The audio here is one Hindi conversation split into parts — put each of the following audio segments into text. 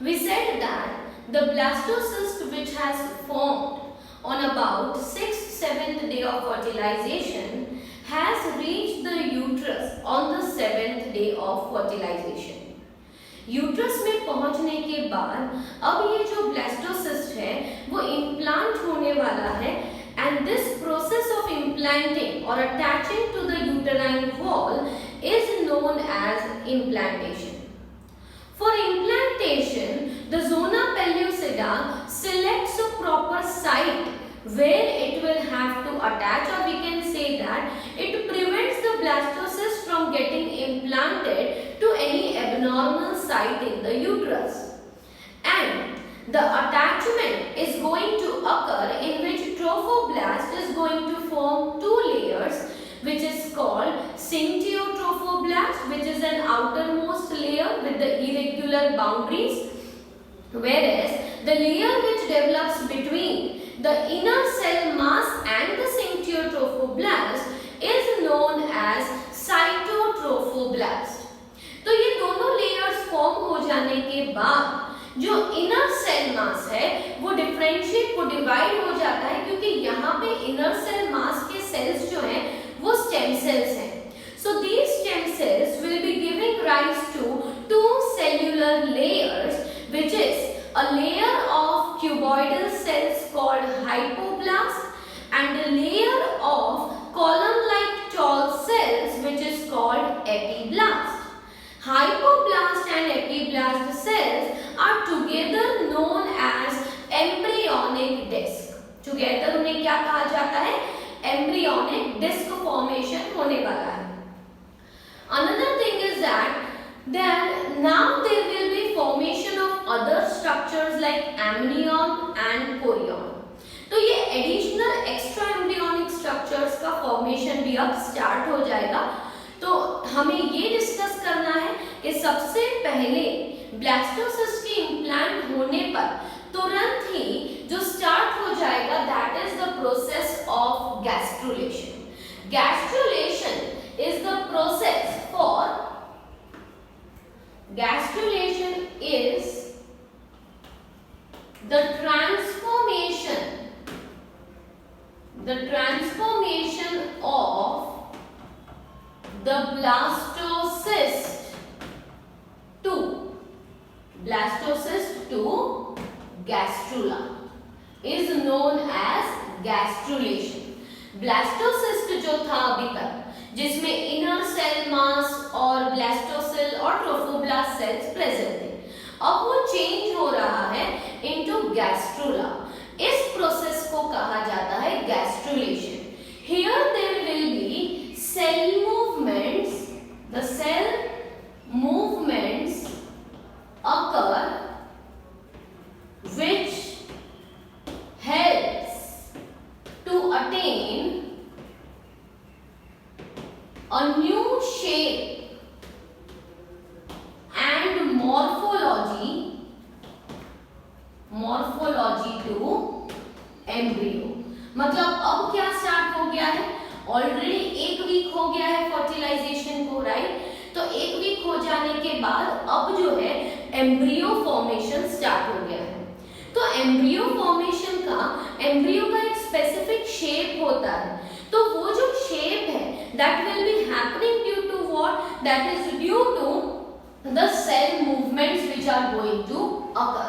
We said that the blastocyst which has formed on about 6th-7th day of fertilization has reached the uterus on the 7th day of fertilization. Uterus में पहुंचने के बाद अब ये जो ब्लास्टोसिस्ट है वो इम्प्लांट होने वाला है and this process of implanting or attaching to the uterine wall is known as implantation. For implantation, the zona pellucida selects a proper site where it will have to attach, or we can say that it prevents the blastocyst from getting implanted to any abnormal site in the uterus. And the attachment is going to occur in which trophoblast is going to form two layers, which is called syncytiotropoblast, which is an outermost layer with the irregular boundaries, whereas the layer which develops between the inner cell mass and the syncytiotropoblast is known as cytotrophoblast. तो ये दोनों लेयर्स फॉर्म हो जाने के बाद जो इनर सेल मास है वो डिफरेंशिएट को डिवाइड हो जाता है, क्योंकि यहाँ पे इनर सेल मास के सेल्स जो हैं वो स्टेम सेल्स हैं. So these stem cells will be giving rise to two cellular layers, which is a layer of cuboidal cells called hypoblast and a layer of column-like tall cells which is called epiblast. Hypoblast and epiblast cells are together known as embryonic disc. Together उन्हें क्या कहा जाता है? Embryonic disc formation होने वाला है. Another thing is that now there will be formation of other structures like amnion and chorion. तो ये additional extra embryonic structures का formation भी अब start हो जाएगा. तो हमें ये डिस्कस करना है कि सबसे पहले ब्लास्टोसिस्ट की इम्प्लांट होने पर तुरंत ही जो स्टार्ट हो जाएगा that is the process of gastrulation. Gastrulation is the process for gastrulation is the transformation of the blastocyst to gastrula is known as gastrulation. Blastocyst जो था अभी तक जिसमें इनर सेल मास और ब्लास्टोसिल और ट्रोफोब्लास्ट सेल्स प्रेजेंट थे, अब वो चेंज हो रहा है इनटू गैस्ट्रुला. इस प्रोसेस को कहा जाता है gastrulation. Here there will be cell movements. The cell movements occur which helps to attain a new shape and morphology to embryo. मतलब अब क्या स्टार्ट हो गया है? ऑलरेडी 1 वीक हो गया है फर्टिलाइजेशन को, राइट? तो 1 वीक हो जाने के बाद अब जो है एम्ब्रियो फॉर्मेशन स्टार्ट हो गया है. तो एम्ब्रियो फॉर्मेशन एम्ब्रियो का एक स्पेसिफिक शेप होता है. तो वो जो शेप है that will be happening due to what? That is due to the cell movements which are going to occur.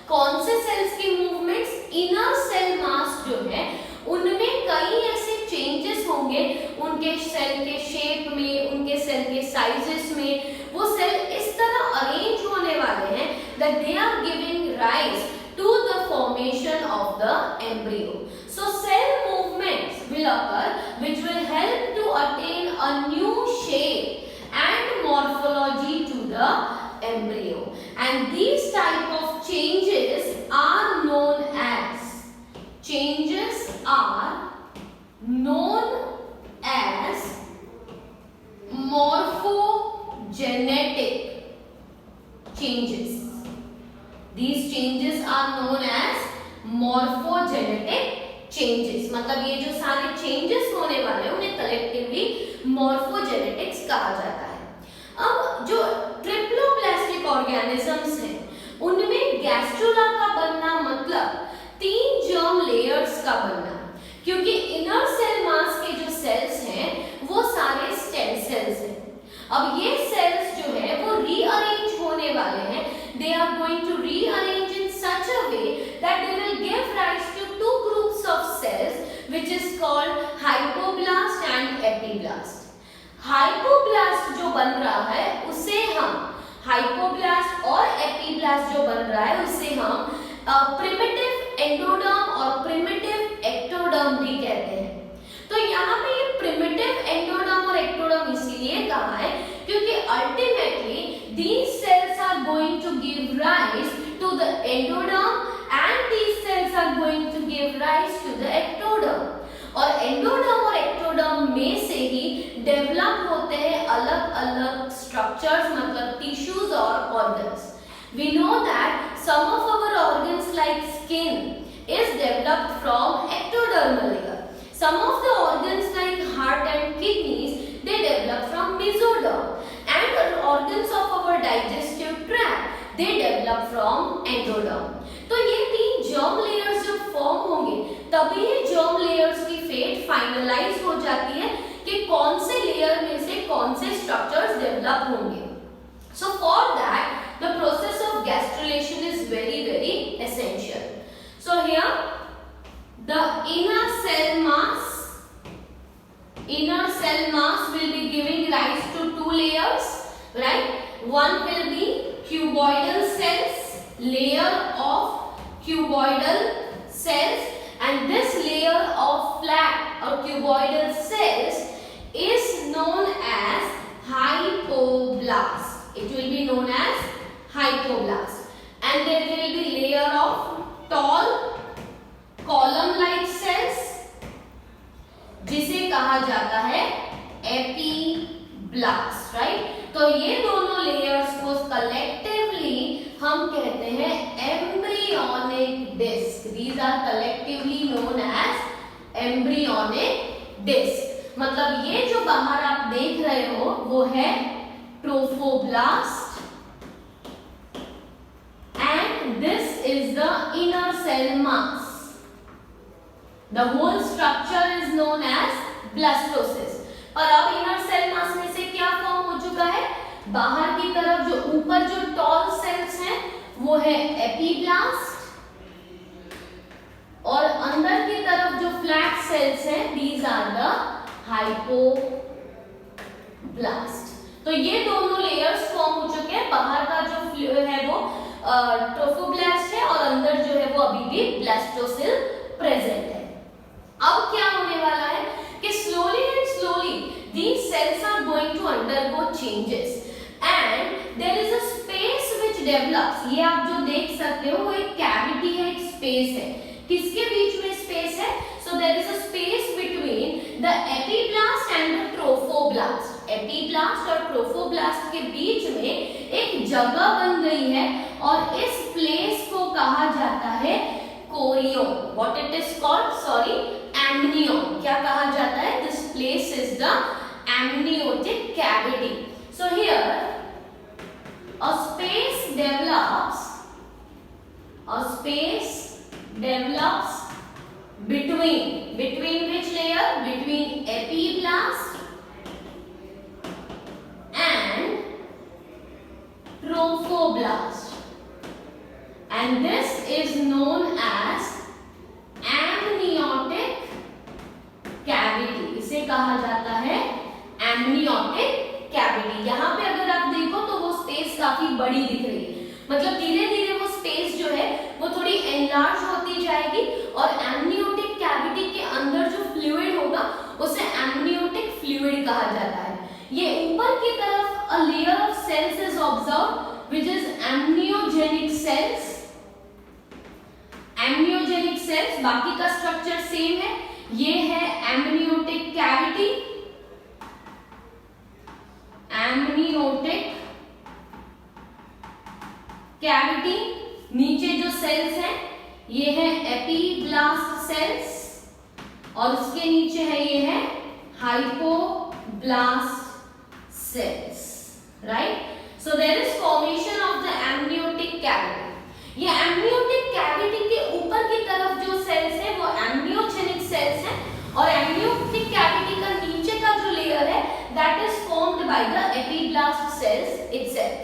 कौन से सेल्स की मूवमेंट्स? इनर सेल मास जो है उनमें कई ऐसे चेंजेस होंगे उनके सेल के शेप में, उनके सेल के साइजेस में. वो सेल इस तरह अरेंज होने वाले हैं that they are giving rise to the formation of the embryo. So cell movements will occur which will help to attain a new shape and morphology to the embryo, and these type of changes are known as morphogenetic changes. These changes are known as morphogenetic changes. मतलब ये जो सारे changes होने वाले हैं उन्हें collectively morphogenetics कहा जाता है. अब जो ट्रिप्लोप्लास्टिक ऑर्गेनिजम्स हैं उनमें गैस्ट्रुला का बनना मतलब 3 जर्म लेयर्स का बनना, क्योंकि इनर सेल मास के जो सेल्स हैं वो सारे स्टेम सेल्स हैं। अब ये सेल्स जो है वो रीअरेंज होने वाले हैं। They are going to rearrange in such a way that they will give rise to 2 groups of cells which is called hypoblast and epiblast. Hypoblast जो बन रहा है उसे हम हाइपोब्लास्ट और एपिब्लास्ट जो बन रहा है उसे हम प्रिमिटिव एंडोडर्म और प्रिमिटिव एक्टोडर्म भी कहते हैं। तो यहाँ पे ये प्रिमिटिव एंडोडर्म और एक्टोडर्म इसीलिए कहा है क्योंकि ultimately these cells are going to give rise to the endoderm and these cells are going to give rise to the ectoderm। और एंडोडर्म और एक्टोडर्म में से ही डेवलप होते हैं अलग अलग स्ट्रक्चर्स, मतलब टिश्यूज और organs. We know that some of our organs like skin is developed from ectodermal layer. Some of the organs like heart and kidneys they develop from mesoderm, and organs of our digestive tract they develop from endoderm। तो ये 3 germ layers जब फॉर्म होंगे तभी ये germ layers की फेट फाइनलाइज हो जाती है कि कौन से लेयर में से कौन से स्ट्रक्चर्स डेवलप होंगे। So for that the process of gastrulation is very very essential। So here the inner cell mass will be giving rise to 2 layers, right? One will be cuboidal cells, layer of cuboidal cells, and this layer of flat or cuboidal cells is known as hypoblast. It will be known as hypoblast, and there will be layer of tall column like cells जिसे कहा जाता है एपीब्लास्ट, राइट? तो ये दोनों लेयर्स को कलेक्टिवली हम कहते हैं embryonic disc. These are collectively known as embryonic disc. मतलब ये जो बाहर आप देख रहे हो वो है trophoblast and this is the inner cell mass. The whole structure is known as blastocyst। और अब इनर सेल मास में से क्या फॉर्म हो चुका है? बाहर की तरफ जो ऊपर जो टॉल सेल्स हैं वो है एपीब्लास्ट, और अंदर की तरफ जो फ्लैट सेल्स हैं these are the hypoblast। तो ये दोनों लेयर्स फॉर्म हो चुके हैं। बाहर का जो है वो ट्रोफोब्लास्ट है और अंदर जो है वो अभी भी ब्लास्टोसिल प्रेजेंट है। अब क्या होने वाला है कि slowly and slowly these cells are going to undergo changes and there is a space which develops। ये आप जो देख सकते हो वो एक कैविटी है, एक स्पेस है। किसके बीच में स्पेस है? So there is a space between the epiblast and the trophoblast। Epiblast और ट्रोफोब्लास्ट के बीच में एक जगह बन गई है और इस प्लेस को कहा जाता है कोरियम। What it is called? Sorry, amnion। क्या कहा जाता है? This place is the amniotic cavity। So here a space develops between which layer? Between epiblast and trophoblast, and this is known as amniotic cavity। इसे कहा जाता है amniotic cavity। यहाँ पे अगर आप देखो तो वो स्पेस काफी बड़ी दिख रही है, मतलब धीरे धीरे वो स्पेस जो है वो थोड़ी एनलार्ज होती जाएगी और amniotic cavity के अंदर जो फ्लूइड होगा उसे amniotic fluid कहा जाता है। ये ऊपर की तरफ a layer of cells is observed which is amniogenic cells। Amniogenic cells, बाकी का स्ट्रक्चर सेम है। ये है एम्नियोटिक कैविटी, एम्नियोटिक कैविटी। नीचे जो सेल्स हैं ये है एपीब्लास्ट सेल्स और उसके नीचे है ये है hypoblast cells, right? So there is formation of the amniotic cavity. ये एम्नियोटिक कैविटी के ऊपर की तरफ जो सेल्स है वो एम्नियोजेनिक सेल्स हैं और एम्नियोटिक कैविटी का नीचे का जो लेयर है that is formed by the epiblast cells itself.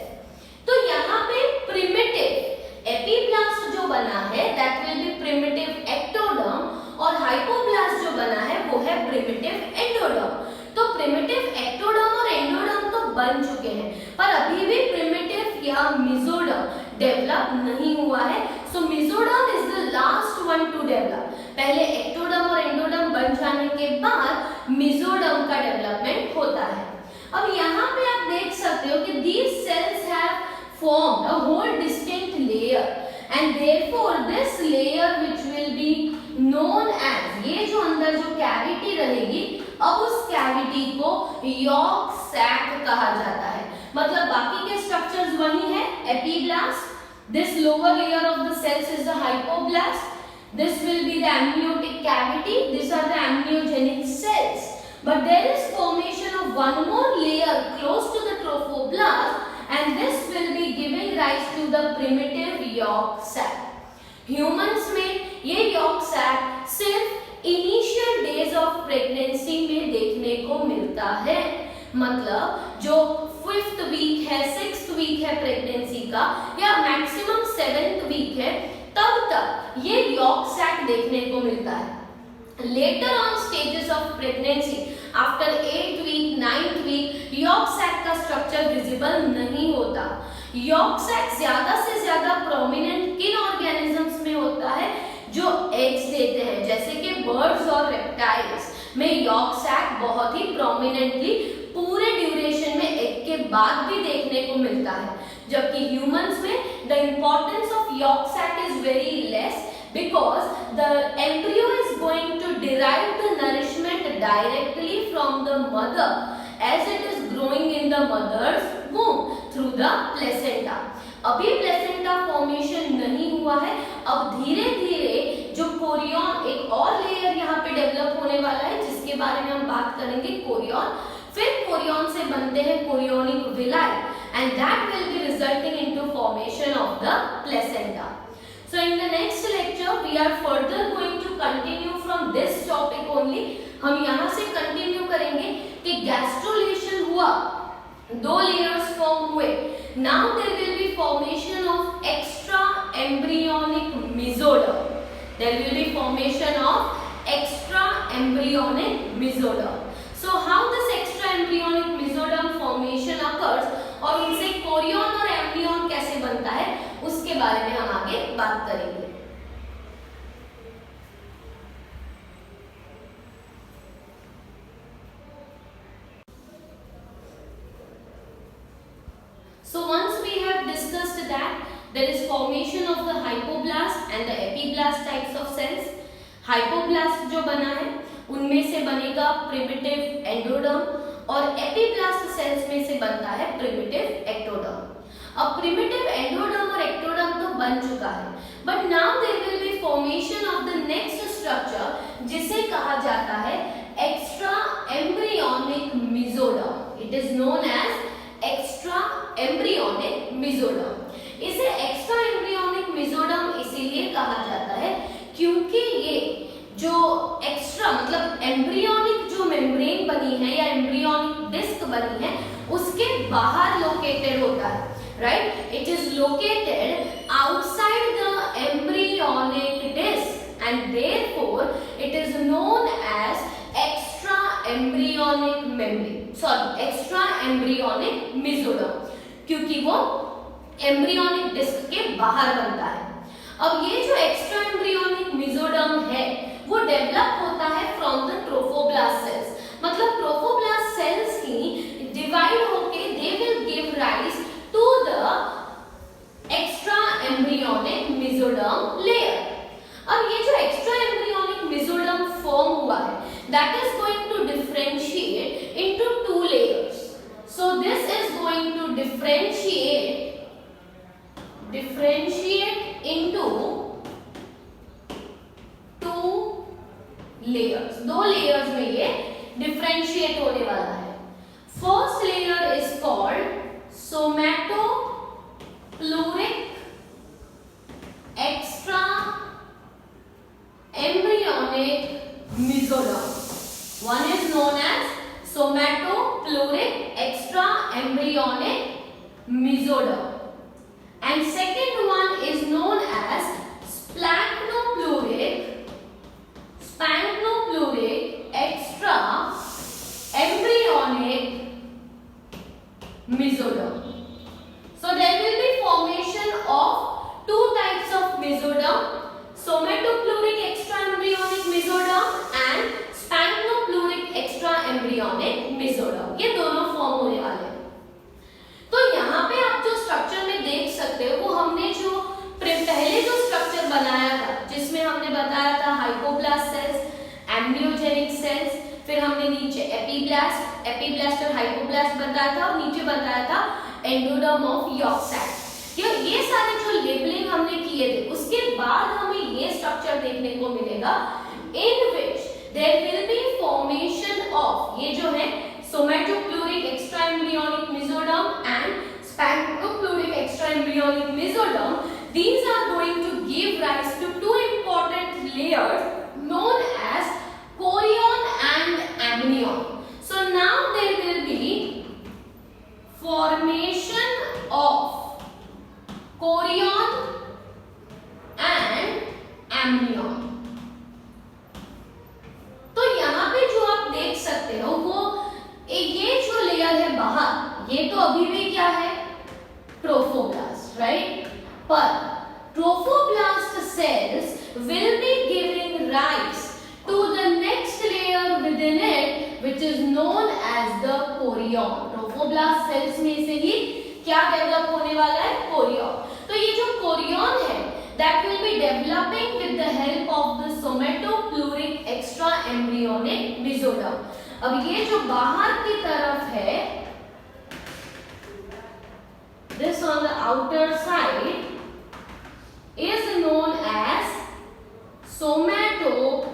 तो यहाँ पे प्रिमिटिव एपिब्लास्ट जो बना है that will be primitive ectoderm और हाइपोब्लास्ट जो बना है वो है प्रिमिटिव एंडोडर्म। तो प्रिमिटिव एक्टोडर्म और एंडोडर्म तो बन चुके हैं पर अभी भी प्रिमिटिव या मेसोडर्म डेवलप नहीं हुआ है। So mesoderm is the last one to develop. पहले एक्टोडर्म और एंडोडर्म बन जाने के बाद मेसोडर्म का डेवलपमेंट होता है। अब यहाँ पे आप देख सकते हो कि these cells have formed a whole distinct layer and therefore this layer which will be known as, ये जो अंदर जो कैविटी रहेगी अब उस कैविटी को यॉर्क सैक कहा जाता है। मतलब बाकी के स्ट्रक्चर्स वही है, epiblast, this lower layer of the cells is the hypoblast, this will be the amniotic cavity, these are the amniogenic cells, but there is formation of one more layer close to the trophoblast and this will be giving rise to the primitive yolk sac. Humans में ये yolk sac सिर्फ इनिशियल डेज ऑफ प्रेगनेंसी में देखने को मिलता है। मतलब जो 5th वीक है, 6th वीक है प्रेगनेंसी का या मैक्सिमम 7th वीक है तब तक ये यॉर्क सैक देखने को मिलता है। Later on stages of pregnancy, after 8th week, 9th week, yolk sac का स्ट्रक्चर विजिबल नहीं होता। यॉर्क सैक ज्यादा से ज्यादा प्रोमिनेंट किन ऑर्गेनिजम्स में होता है जो एग्स देते हैं, जैसे कि बर्ड्स और रेप्टाइल्स में यॉर्क सैक बहुत ही प्रोमिनेंटली पूरे ड्यूरेशन में एग के बाद भी देखने को मिलता है। जबकि ह्यूमंस में the importance of yolk sac is very less because the embryo is going to derive the nourishment directly from the mother as it is growing in the mother's womb through the placenta. अभी प्लेसेंटा फॉर्मेशन नहीं हुआ है। अब धीरे धीरे जो कोरियन, एक और लेयर यहाँ पे डेवलप होने वाला है जिसके बारे में हम बात करेंगे, कोरियन। फिर कोरियन से बनते हैं chorionic villi and that will B resulting into formation of the placenta. So in the next lecture we are further going to continue from this topic only. हम यहाँ से कंटिन्यू करेंगे कि गैस्ट्रोलेशन हुआ, 2 लेयर्स फॉर्म हुए। Now there will be formation of extra embryonic mesoderm. There will be formation of extra embryonic mesoderm. So how this extra embryonic mesoderm formation occurs और इनसे कोरियन और एम्ब्रियन कैसे बनता है उसके बारे में हम आगे बात करेंगे। So once we have discussed that there is formation of the hypoblast and the epiblast types of cells. hypoblast जो बना है उनमें से बनेगा प्रिमिटिव एंडोडर्म और एपिब्लास्ट सेल्स में से बनता है प्रिमिटिव एक्टोडर्म। अब प्रिमिटिव एंडोडर्म और एक्टोडर्म तो बन चुका है but now there will be formation of the next structure जिसे कहा जाता है extra embryonic mesoderm. It is known as extra embryonic mesoderm. इसे एक्स्ट्रा एम्ब्रियोनिक मेसोडर्म इसीलिए कहा जाता है क्योंकि ये जो एक्स्ट्रा मतलब एम्ब्रियोनिक जो मेम्ब्रेन बनी है या एम्ब्रियोनिक डिस्क बनी है उसके बाहर लोकेटेड होता है, right. It is located outside the embryonic disc and therefore it is known as extra embryonic membrane, sorry extra embryonic mesoderm, क्योंकि वो एम्ब्रियोनिक डिस्क के बाहर बनता है। अब ये जो एक्स्ट्रा एम्ब्रियोनिक मेसोडर्म है वो डेवलप होता है फ्रॉम द ट्रोफोब्लास्ट सेल्स। मतलब ट्रोफोब्लास्ट सेल्स ही डिवाइड होके they will give rise to the extra embryonic mesoderm layer. अब ये जो एक्स्ट्रा एम्ब्रियोनिक मेसोडर्म फॉर्म हुआ है that is going to differentiate into 2 layers. So this is going to differentiate into 2 layers। 2 layers में ये डिफरेंशिएट होने वाला है। फर्स्ट लेयर इज कॉल्ड सोमैटोप्लूरिक फिर हमने नीचे एपीब्लास्ट और हाइपोब्लास्ट बताया था और नीचे बताया था एंडोडर्म ऑफ यॉर्क सैक। ये सारे जो लेबलिंग हमने किए थे उसके बाद हमें ये स्ट्रक्चर देखने को मिलेगा in which there will be formation of, ये जो है somatopleuric extra embryonic mesoderm and splanchnopleuric extra embryonic mesoderm. These are going to give rise to two important layers known as chorion and amnion. So now there will be formation of chorion and amnion. तो यहाँ पे जो आप देख सकते हो वो ये जो लेयर है बाहर, ये तो अभी भी क्या है, ट्रोफोब्लास्ट, राइट? पर trophoblast cells will be giving rise to the next layer within it which is known as the chorion. Trophoblast cells में से ही क्या डेवलप होने वाला है, chorion. तो ये जो chorion है that will be developing with the help of the somatopluric extra embryonic mesoderm. अब ये जो बाहर की तरफ है, this on the outer side is known as somatopluric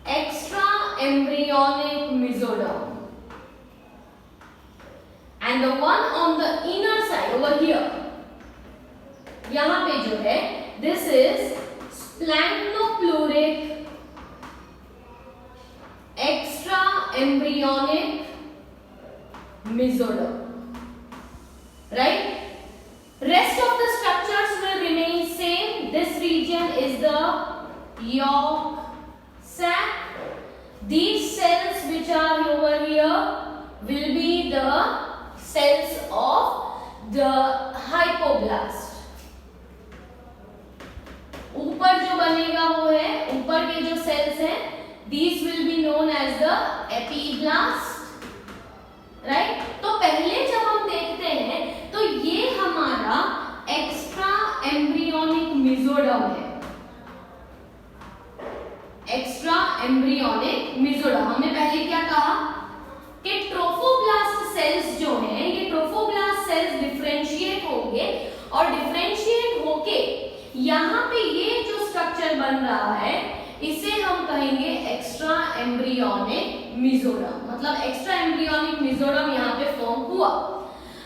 extra embryonic mesoderm, and the one on the inner side over here, यहाँ पे जो है this is splenopluric extra embryonic mesoderm, right? Rest of the structures will remain same. This region is the yolk sac. These cells which are over here will be the cells of the hypoblast. ऊपर जो बनेगा वो है, ऊपर के जो cells हैं, these will be known as the epiblast, right? तो पहले जब हम देखते हैं तो ये हमारा एक्स्ट्रा एम्ब्रियोनिक मेसोडर्म है, एक्स्ट्रा एम्ब्रियोनिक मेसोडर्म। हमने पहले क्या कहा कि ट्रोफोब्लास्ट सेल्स जो हैं, ये ट्रोफोब्लास्ट सेल्स डिफरेंशिएट होंगे और डिफरेंशिएट होके यहाँ पे ये जो स्ट्रक्चर बन रहा है इसे हम कहेंगे एक्स्ट्रा एम्ब्रियोनिक मेसोडर्म। मतलब एक्स्ट्रा एम्ब्रियोनिक मेसोडर्म यहाँ पे फॉर्म हुआ।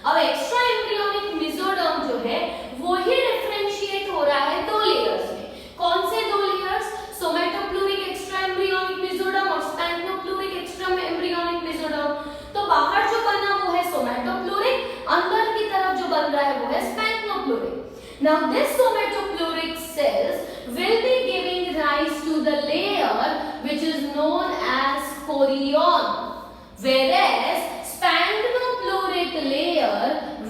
अब एक्स्ट्रा एम्ब्रियोनिक मेसोडर्म जो है वो ही डिफरेंशिएट हो रहा है दो लेयर्स में। कौन से दो लेयर्स? सोमैटोप्लूरिक एक्स्ट्रा एम्ब्रियोनिक मेसोडर्म और स्पैक्टोप्लूरिक एक्स्ट्रा एम्ब्रियोनिक मेसोडर्म। तो बाहर जो बना वो है सोमैटोप्लूरिक, अंदर की तरफ जो बन रहा है वो है स्पैक्टोप्लूरिक। Now this somatopluric cells will be giving rise to the layer which is known as chorion, whereas spanopluric layer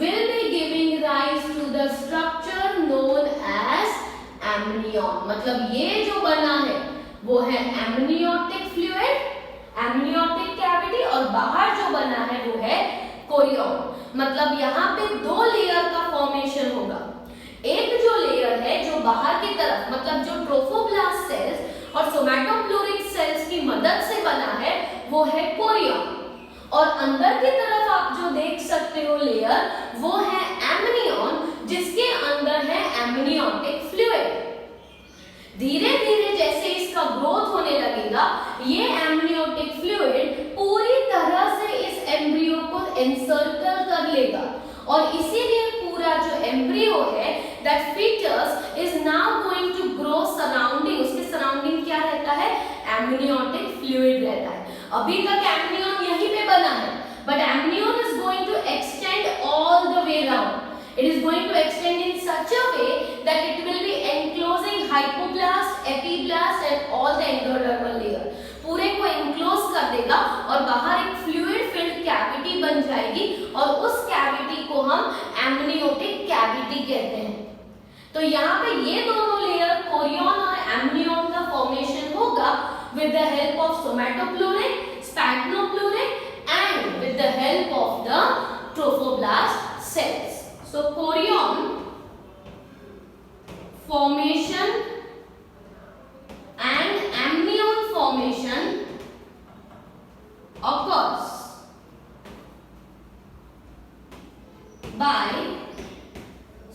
will be giving rise to the structure known as amnion. मतलब ये जो बना है वो है amniotic fluid, amniotic cavity, और बाहर जो बना है वो है chorion। मतलब यहाँ पे दो लेयर का फॉर्मेशन होगा। एक जो लेयर है जो बाहर की तरफ, मतलब जो ट्रोफोब्लास्ट सेल्स और सोमैटोप्लूरिक सेल्स की मदद से बना है वो है कोरियन, और अंदर की तरफ आप जो देख सकते हो लेयर वो है एमनियन, जिसके अंदर है एमनियोटिक फ्लूइड। धीरे धीरे जैसे इसका ग्रोथ होने लगेगा ये एमनियोटिक फ्लूइड पूरी तरह से इस एम्ब्रियो को एनसर्कल कर लेगा, और इसीलिए पूरा जो एम्ब्रियो है that fetus is now going to grow surrounding, उसके सराउंडिंग क्या रहता है? amniotic fluid रहता है। अभी तक amnion यहीं पे बना है, but amnion is going to extend all the way round. It is going to extend in such a way that it will be enclosing hypoblast, epiblast and all the endodermal layer. पूरे को enclose कर देगा और बाहर एक fluid filled cavity बन जाएगी, और उस cavity को हम amniotic cavity कहते हैं। तो यहाँ पे ये दोनों लेयर कोरियन और एमनियन का फॉर्मेशन होगा with the help of somatopluric, spanopluric and with the help of the trophoblast cells. So chorion formation and amnion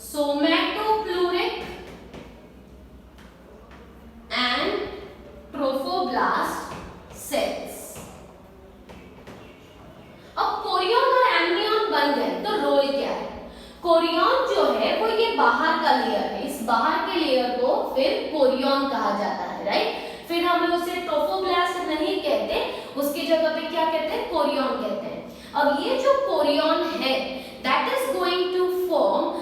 somatopleuric and trophoblast cells. अब कोरियन और एमनियन बन गए तो रोल क्या है? कोरियन जो है वो ये बाहर का लेयर है, इस बाहर के लेयर को फिर कोरियन कहा जाता है, राइट? फिर हम उसे ट्रोफोब्लास्ट नहीं कहते, उसकी जगह पे क्या कहते हैं? कोरियन कहते हैं। अब ये जो कोरियन है that is going to form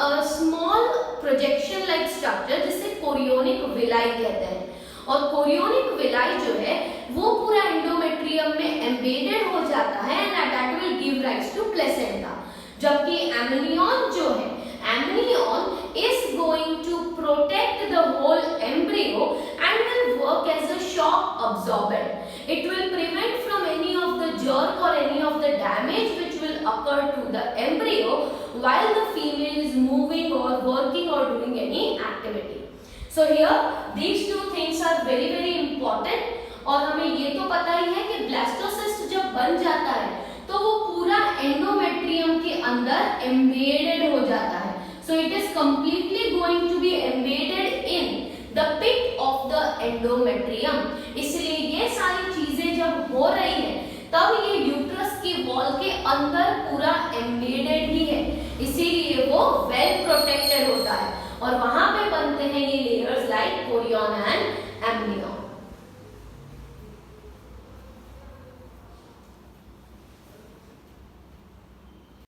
a small projection like structure जिसे कोरियोनिक विलाई कहते हैं। और कोरियोनिक विलाई जो है वो पूरा एंडोमेट्रियम में एम्बेडेड हो जाता है and that will give rise to placenta। जबकि एमनियन जो है, amnion is going to protect the whole embryo and will work as a shock absorbent. It will prevent from any of the jerk or any of the damage which will occur to the embryo while the female is moving or working or doing any activity. So here these two things are very very important। और हमें ये तो पता ही है कि ब्लास्टोसिस्ट जब बन जाता है तो वो पूरा एंडोमेट्रियम के अंदर एम्बेडेड हो जाता है। So it is completely going to be embedded in the pit of the endometrium। इसलिए ये सारी चीजें जब हो रही है तब ये यूट्रस की वॉल के अंदर पूरा एम्बेडेड ही